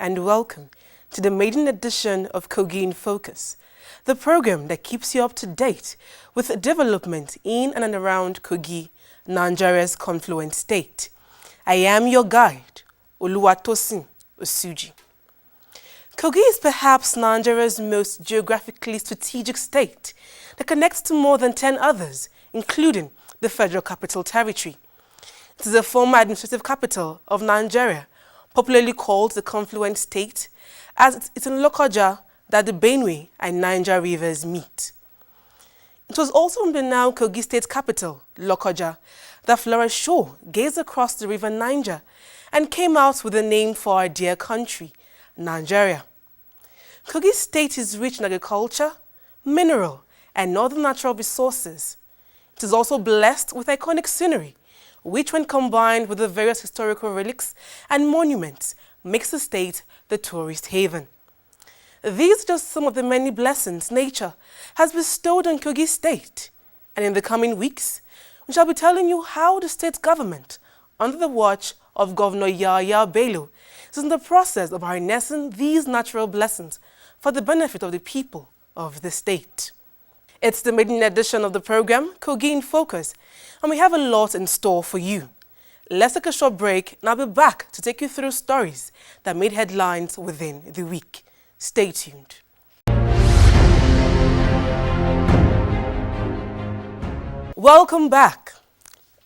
and welcome to the maiden edition of Kogi in Focus, the program that keeps you up to date with development in and around Kogi, Nigeria's confluent state. I am your guide, Oluwatosin Osuji. Kogi is perhaps Nigeria's most geographically strategic state that connects to more than 10 others, including the Federal Capital Territory. It is the former administrative capital of Nigeria, popularly called the confluent state, as it's in Lokoja that the Benue and Niger rivers meet. It was also from the now Kogi state capital, Lokoja, that Flora Shaw gazed across the river Niger and came out with the name for our dear country, Nigeria. Kogi state is rich in agriculture, mineral, and other natural resources. It is also blessed with iconic scenery, which when combined with the various historical relics and monuments makes the state the tourist haven. These are just some of the many blessings nature has bestowed on Kogi state, and in the coming weeks, we shall be telling you how the state government, under the watch of Governor Yahaya Bello, is in the process of harnessing these natural blessings for the benefit of the people of the state. It's the maiden edition of the program, Kogi in Focus, and we have a lot in store for you. Let's take a short break, and I'll be back to take you through stories that made headlines within the week. Stay tuned. Welcome back.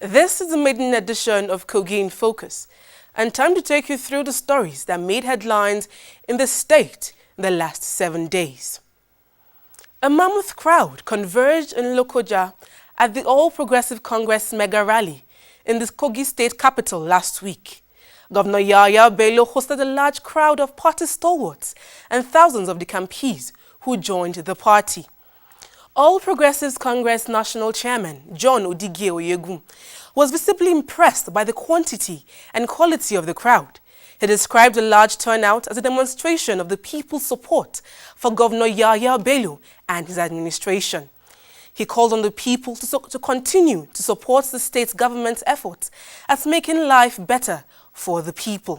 This is the maiden edition of Kogi in Focus, and time to take you through the stories that made headlines in the state in the last 7 days. A mammoth crowd converged in Lokoja at the All Progressive Congress mega rally in the Kogi state capital last week. Governor Yahaya Bello hosted a large crowd of party stalwarts and thousands of the campees who joined the party. All Progressives Congress National Chairman John Odige Oyegun was visibly impressed by the quantity and quality of the crowd. He described the large turnout as a demonstration of the people's support for Governor Yahaya Bello and his administration. He called on the people to continue to support the state government's efforts at making life better for the people.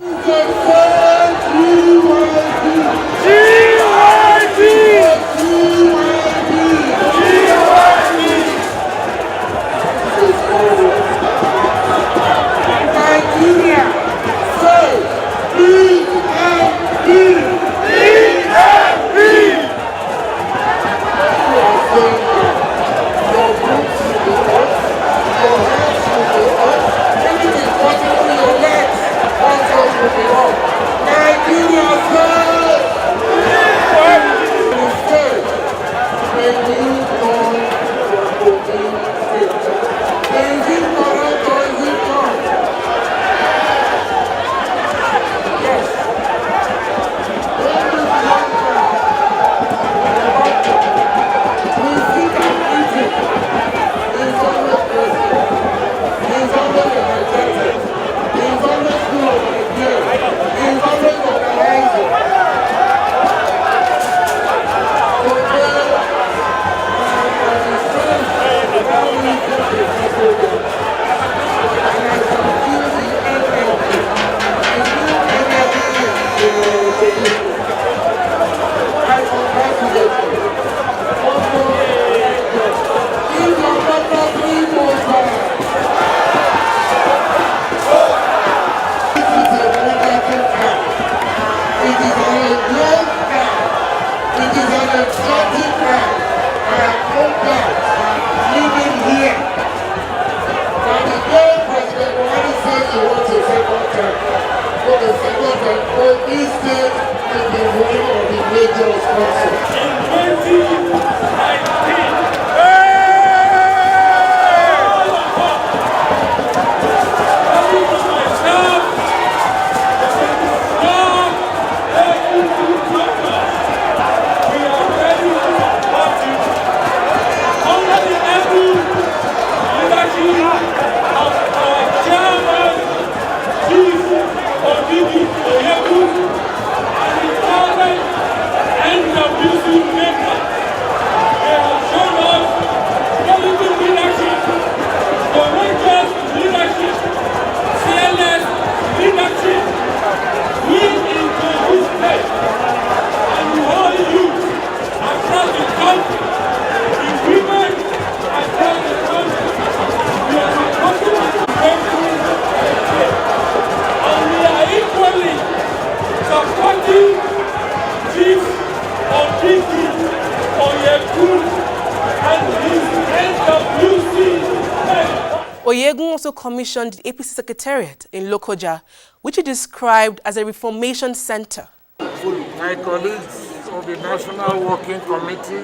Oyegun also commissioned the APC Secretariat in Lokoja, which he described as a reformation center. My colleagues of the National Working Committee,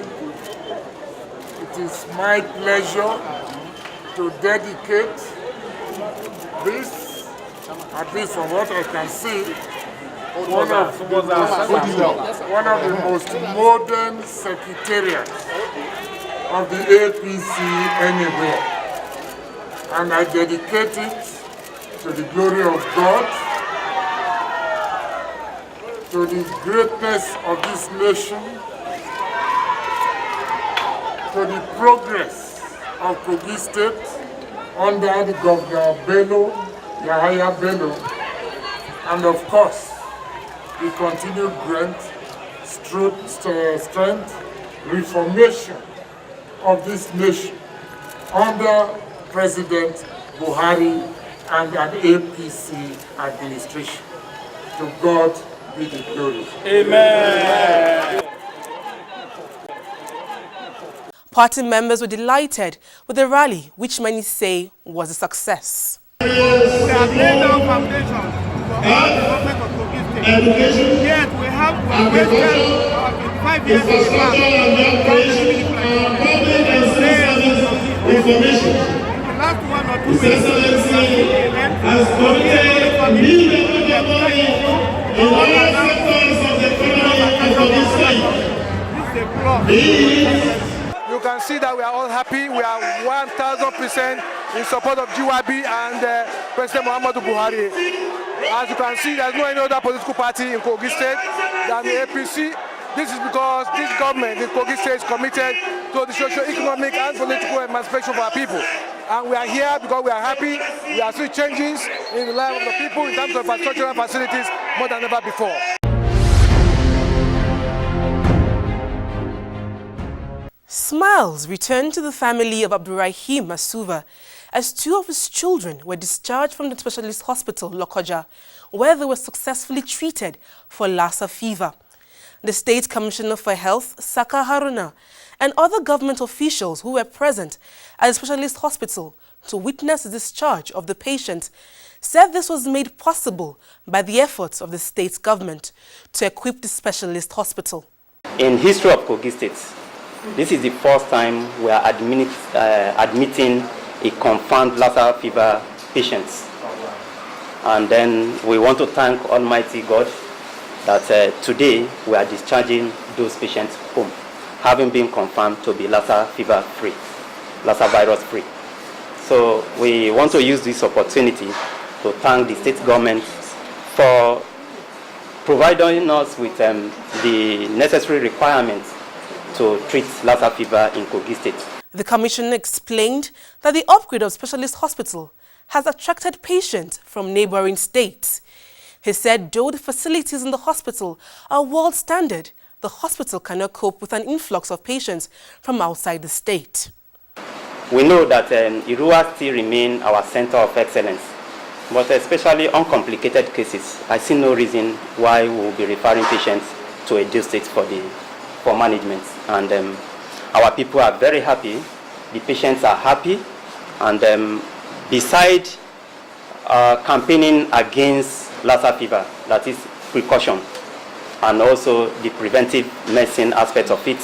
it is my pleasure to dedicate this, at least from what I can see, one of the most modern secretariats of the APC anywhere. And I dedicate it to the glory of God, to the greatness of this nation, to the progress of Kogi State under the Governor Bello, Yahaya Bello, and of course, the continued strength, reformation of this nation under President Buhari and an APC administration. To God be the glory. Amen. Party members were delighted with the rally, which many say was a success. We have laid down foundation for all the government of Kogi State. Yet we have wasted 5 years in the past. The last 1 or 2 weeks, has committed You can see that we are all happy. We are 1,000% in support of GYB and President Muhammadu Buhari. As you can see, there's no any other political party in Kogi State than the APC. This is because this government in Kogi State is committed to the socio-economic and political emancipation of our people. And we are here because we are happy. We are seeing changes in the life of the people in terms of infrastructural facilities more than ever before. Smiles returned to the family of Abdurrahim Masuva as 2 of his children were discharged from the specialist hospital, Lokoja, where they were successfully treated for Lassa fever. The State Commissioner for Health, Saka Haruna, and other government officials who were present at the specialist hospital to witness the discharge of the patient said this was made possible by the efforts of the state government to equip the specialist hospital. In history of Kogi State, this is the first time we are admitting a confirmed Lassa fever patients. And then we want to thank Almighty God that today we are discharging those patients home, having been confirmed to be Lassa fever free, Lassa virus free. So we want to use this opportunity to thank the state government for providing us with the necessary requirements to treat Lassa fever in Kogi State. The commissioner explained that the upgrade of specialist hospital has attracted patients from neighboring states. He said though the facilities in the hospital are world standard, the hospital cannot cope with an influx of patients from outside the state. We know that Irua still remains our center of excellence, but especially uncomplicated cases, I see no reason why we will be referring patients to Edo State for management. And our people are very happy, the patients are happy, and beside campaigning against Lassa fever, that is precaution, and also the preventive medicine aspect of it,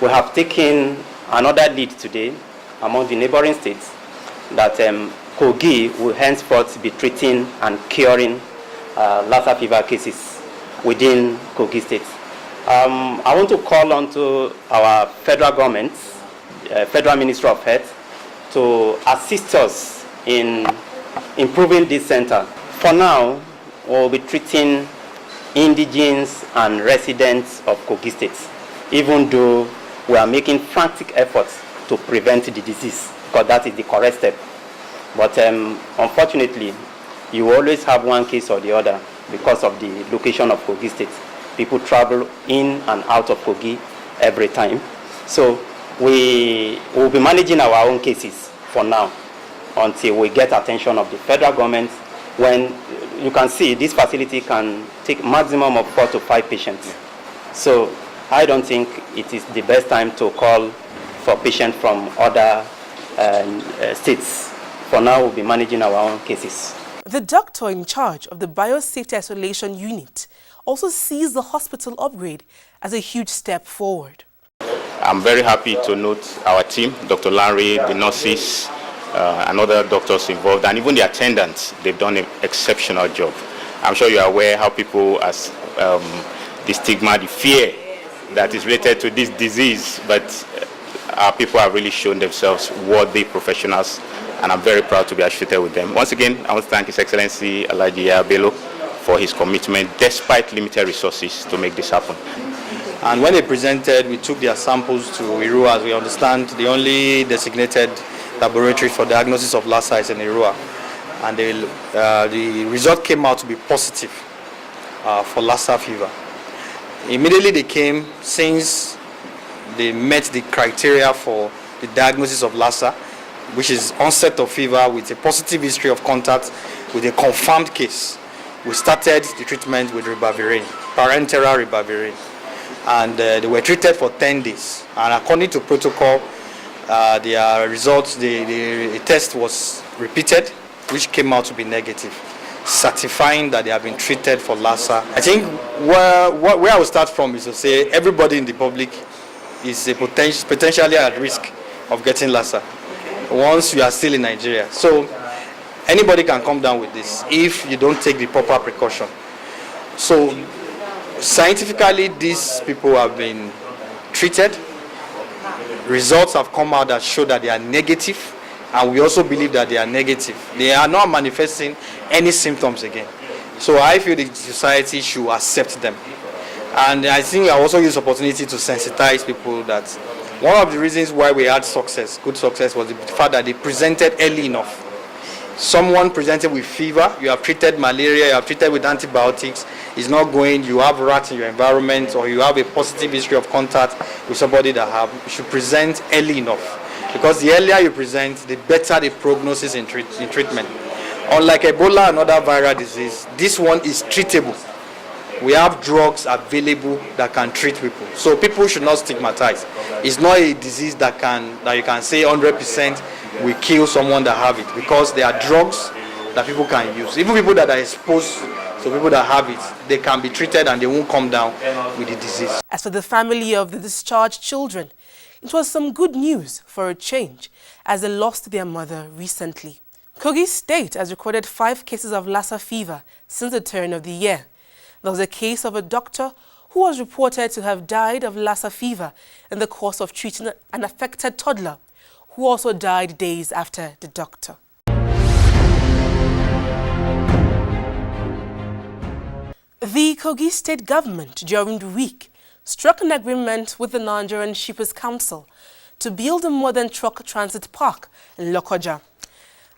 we have taken another lead today among the neighboring states that Kogi will henceforth be treating and curing Lassa fever cases within Kogi State. I want to call on to our federal government, Federal Ministry of Health, to assist us in improving this center. For now, we'll be treating indigenes and residents of Kogi State, even though we are making frantic efforts to prevent the disease, because that is the correct step. But unfortunately, you always have one case or the other because of the location of Kogi State. People travel in and out of Kogi every time. So we will be managing our own cases for now until we get attention of the federal government. When you can see this facility can take maximum of 4 to 5 patients. So I don't think it is the best time to call for patients from other states for now, we'll be managing our own cases. The doctor in charge of the Biosafety Isolation Unit also sees the hospital upgrade as a huge step forward. I'm very happy to note our team, Dr. Larry, the nurses, and other doctors involved, and even the attendants. They've done an exceptional job. I'm sure you are aware how people, as the stigma, the fear that is related to this disease, but our people have really shown themselves worthy professionals, and I'm very proud to be associated with them. Once again, I want to thank His Excellency Alhaji Bello for his commitment, despite limited resources, to make this happen. And when they presented, we took their samples to Irua. As we understand, the only designated laboratory for diagnosis of Lassa is in Irua. And the result came out to be positive for Lassa fever. Immediately they came, since they met the criteria for the diagnosis of Lassa, which is onset of fever with a positive history of contact with a confirmed case. We started the treatment with ribavirin, parenteral ribavirin. And they were treated for 10 days. And according to protocol, their results, the test was repeated, which came out to be negative, certifying that they have been treated for Lassa. I think where I will start from is to say everybody in the public is potentially at risk of getting Lassa once you are still in Nigeria. So anybody can come down with this if you don't take the proper precaution. So scientifically, these people have been treated. Results have come out that show that they are negative, and we also believe that they are negative. They are not manifesting any symptoms again. So I feel the society should accept them. And I think I also use the opportunity to sensitize people that one of the reasons why we had success, good success, was the fact that they presented early enough. Someone presented with fever, you have treated malaria, you have treated with antibiotics, it's not going, you have rats in your environment, or you have a positive history of contact with somebody that have, you should present early enough. Because the earlier you present, the better the prognosis in treatment. Unlike Ebola and other viral disease, this one is treatable. We have drugs available that can treat people. So people should not stigmatize. It's not a disease that you can say 100% will kill someone that have it, because there are drugs that people can use. Even people that are exposed to people that have it, they can be treated and they won't come down with the disease. As for the family of the discharged children, it was some good news for a change, as they lost their mother recently. Kogi State has recorded 5 cases of Lassa fever since the turn of the year. There was a case of a doctor who was reported to have died of Lassa fever in the course of treating an affected toddler, who also died days after the doctor. The Kogi State government during the week struck an agreement with the Nigerian Shippers Council to build a modern truck transit park in Lokoja.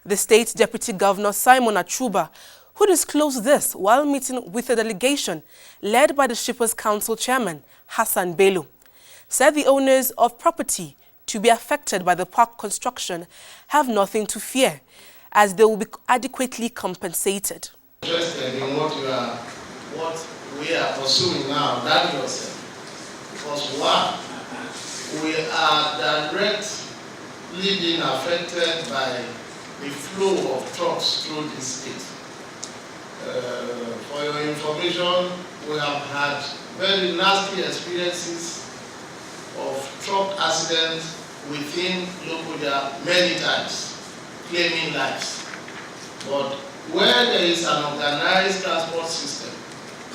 The state deputy governor Simon Achuba, who disclosed this while meeting with a delegation led by the Shippers Council chairman Hassan Bello, said the owners of property to be affected by the park construction have nothing to fear, as they will be adequately compensated. Interested in what we are pursuing now, that yourself. Because one, we are directly being affected by the flow of trucks through this state. For your information, we have had very nasty experiences of truck accidents within Lokoja many times, claiming lives. But where there is an organized transport system,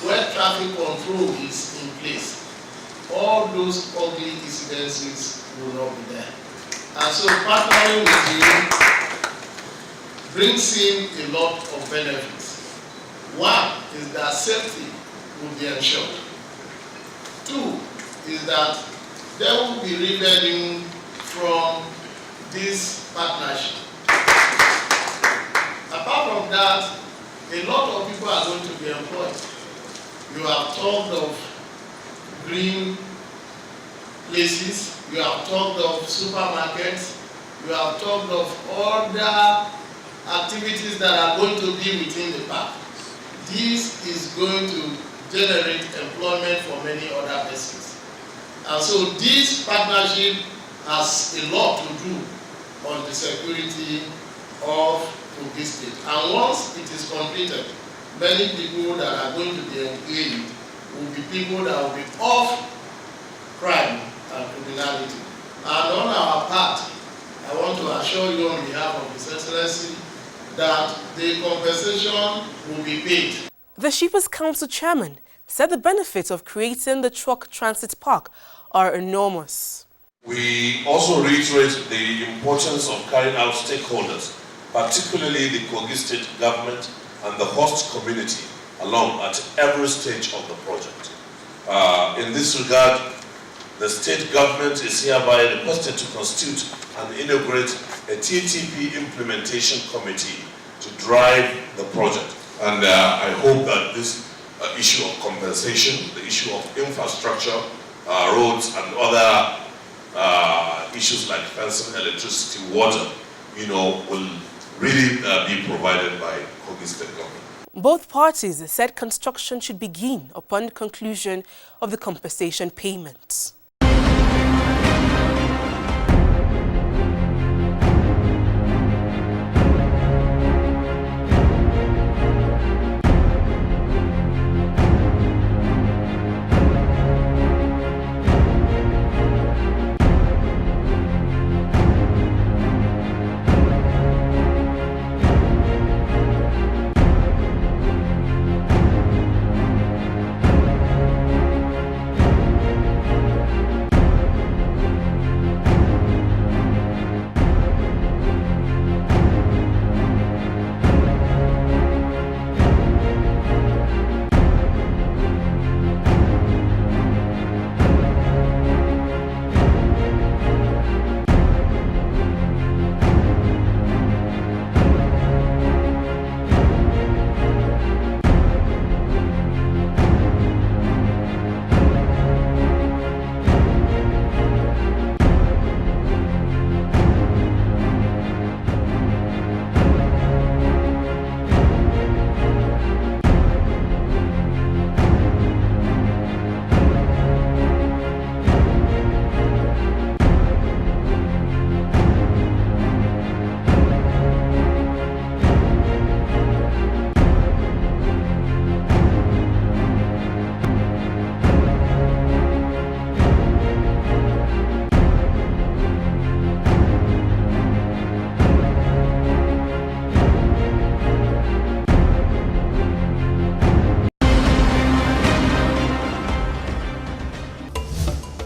where traffic control is in place, all those ugly incidences will not be there. And so partnering with you brings in a lot of benefits. One is that safety will be ensured. 2 is that there will be revenue from this partnership. Apart from that, a lot of people are going to be employed. You have talked of green places, you have talked of supermarkets, you have talked of other activities that are going to be within the park. This is going to generate employment for many other persons. And so this partnership has a lot to do on the security of Kogi State. And once it is completed, many people that are going to be engaged will be people that will be off crime and criminality. And on our part, I want to assure you on behalf of His Excellency that the compensation will be paid. The Shippers Council chairman said the benefits of creating the truck transit park are enormous. We also reiterate the importance of carrying out stakeholders, particularly the Kogi State government and the host community, along at every stage of the project. In this regard, the state government is hereby requested to constitute and inaugurate a TTP implementation committee to drive the project. And I hope that this issue of compensation, the issue of infrastructure, roads and other issues like fencing, electricity, water, will really be provided by Kogi State government. Both parties said construction should begin upon the conclusion of the compensation payments.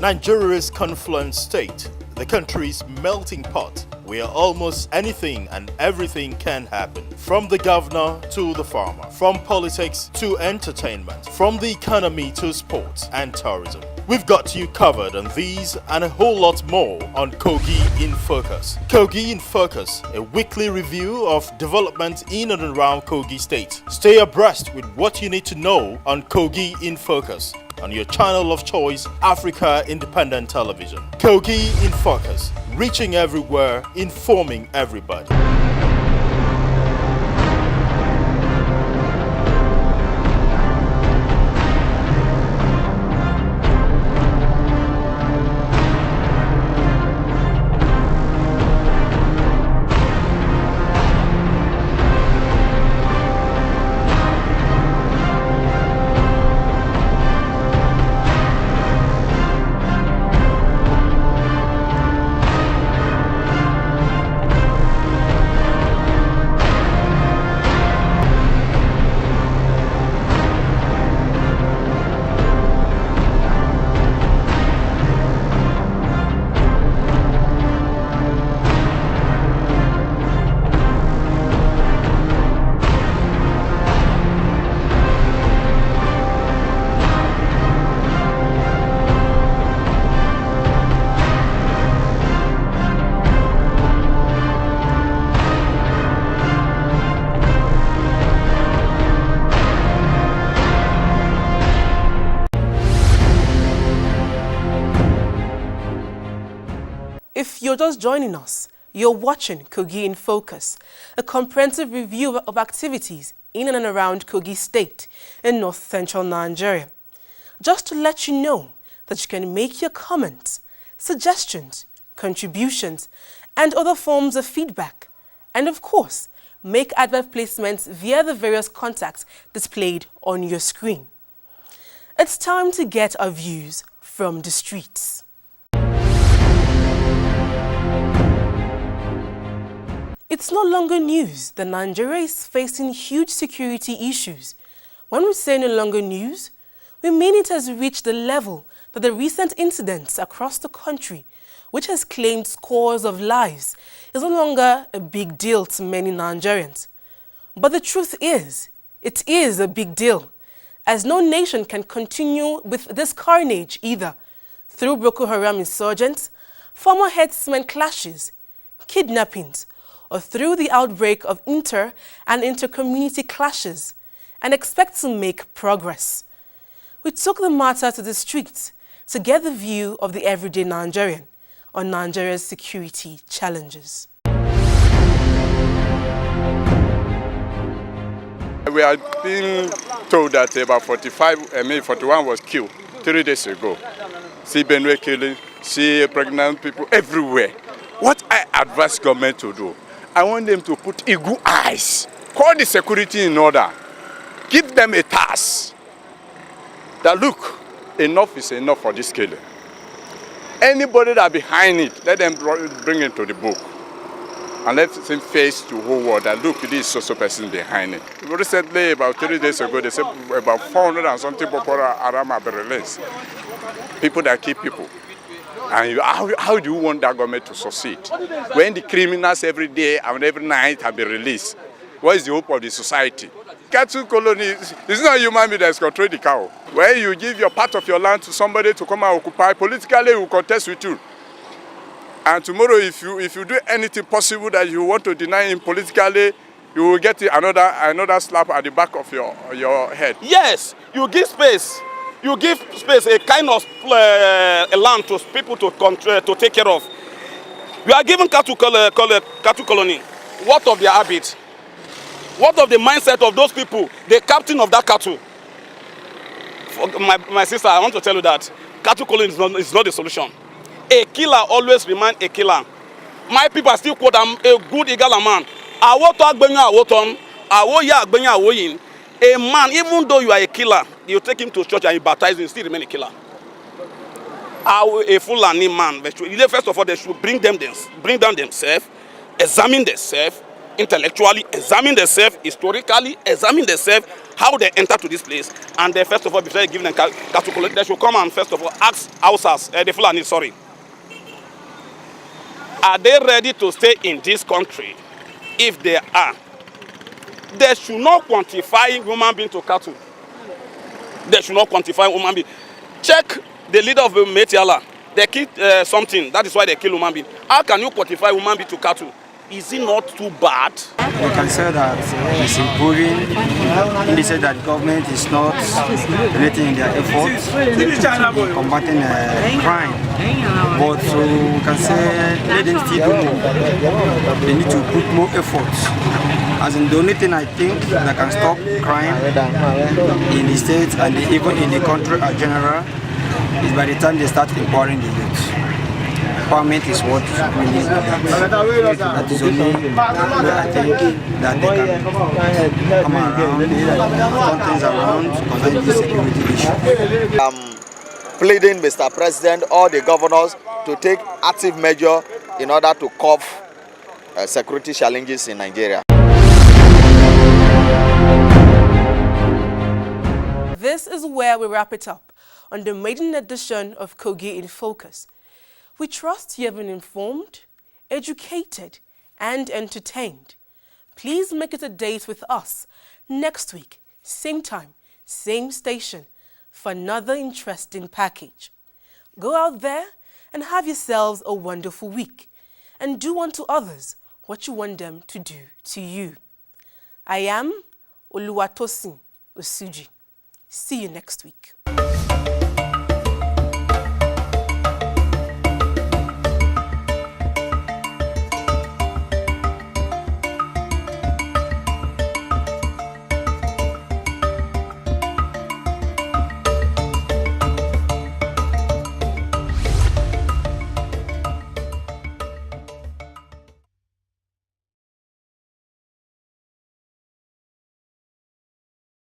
Nigeria's confluent state, the country's melting pot, where almost anything and everything can happen. From the governor to the farmer, from politics to entertainment, from the economy to sports and tourism. We've got you covered on these and a whole lot more on Kogi in Focus. Kogi in Focus, a weekly review of development in and around Kogi State. Stay abreast with what you need to know on Kogi in Focus on your channel of choice, Africa Independent Television. Kogi in Focus, reaching everywhere, informing everybody. If you're just joining us, you're watching Kogi in Focus, a comprehensive review of activities in and around Kogi State in north-central Nigeria. Just to let you know that you can make your comments, suggestions, contributions, and other forms of feedback And of course, make advert placements via the various contacts displayed on your screen. It's time to get our views from the streets. It's no longer news that Nigeria is facing huge security issues. When we say no longer news, we mean it has reached the level that the recent incidents across the country, which has claimed scores of lives, is no longer a big deal to many Nigerians. But the truth is, it is a big deal, as no nation can continue with this carnage either through Boko Haram insurgents, former herdsmen clashes, kidnappings, or through the outbreak of inter- and inter-community clashes, and expect to make progress. We took the matter to the streets to get the view of the everyday Nigerian on Nigeria's security challenges. We are being told that about 41 was killed 3 days ago. See Benue killing, see pregnant people everywhere. What I advise government to do, I want them to put eagle eyes, call the security in order, give them a task. That look, enough is enough for this killing. Anybody that behind it, let them bring it to the book. And let them face the whole world that look, this is social person behind it. Recently, about 3 days ago, they said about 400 and something Boko Haram have been released. People that kill people. And how do you want that government to succeed? When the criminals every day and every night have been released, what is the hope of the society? Cattle colony is not a human being that is controlling the cow. Where you give your part of your land to somebody to come and occupy, politically we will contest with you. And tomorrow if you do anything possible that you want to deny him politically, you will get another slap at the back of your head. Yes, you give space. You give space, a kind of a land to people to take care of. You are giving cattle colony. What of their habit? What of the mindset of those people, the captain of that cattle? My sister, I want to tell you that cattle colony is not the solution. A killer always remains a killer. My people still quote, I'm a good Igala man. A man, even though you are a killer, you take him to church and you baptize him, still remain a killer. A Fulani man, first of all, they should bring down themselves, examine themselves, intellectually, examine themselves, historically, examine themselves, how they enter to this place. And then, first of all, before giving them cattle, they should come and, first of all, ask Hausas, the Fulani, sorry. Are they ready to stay in this country? If they are, they should not quantify human being to cattle. They should not quantify human being. Check the leader of Metiala. They kill something. That is why they kill human being. How can you quantify human being to cattle? Is it not too bad? We can say that it's improving in the sense that government is not relating in their efforts in combating crime. But so we can say let them still do more. They need to put more efforts. As in the only thing I think that can stop crime in the states and even in the country in general is by the time they start empowering the youth. Empowerment is what we need. That is only where I think that they can come around, turn things around concerning the security issue. I'm pleading, Mr. President, all the governors to take active measure in order to curb security challenges in Nigeria. This is where we wrap it up on the maiden edition of Kogi in Focus. We trust you have been informed, educated, and entertained. Please make it a date with us next week, same time, same station, for another interesting package. Go out there and have yourselves a wonderful week, and do unto others what you want them to do to you. I am Oluwatosin Osuji. See you next week.